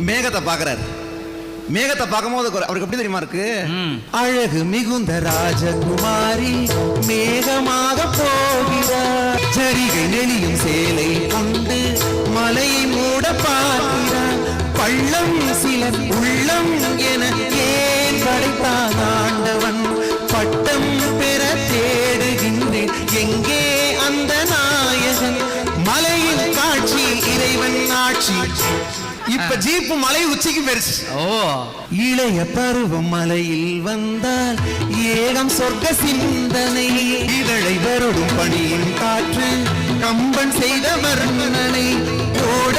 மேகத்தை பாக்குறாரு. மேகத்தை பார்க்கும்போது அவருக்கு எப்படி தெரியுமா இருக்கு? அழகு மிகுந்த ராஜகுமாரி மேகமாக போகிறார், ஜரிகை நெளியும் சேலை கொண்டு மலையை மூட பார்க்கிறார், பள்ளம் சில உள்ளம் என ஏன் படைத்தான் ஆண்டவன், பட்டம் பெற தேடுகின்றேன் எங்கே அந்த நாயகன், மலையின் காட்சி இறைவன் ஆட்சி. இப்ப ஜீப்பு மலை உச்சிக்கு பெருசு. இளைய பருவம் மலையில் வந்தால் ஏகம் சொர்க்க சிந்தனை, இதழை வருடும் பணியின் காற்று கம்பன் செய்த வர்ணனை, கோடை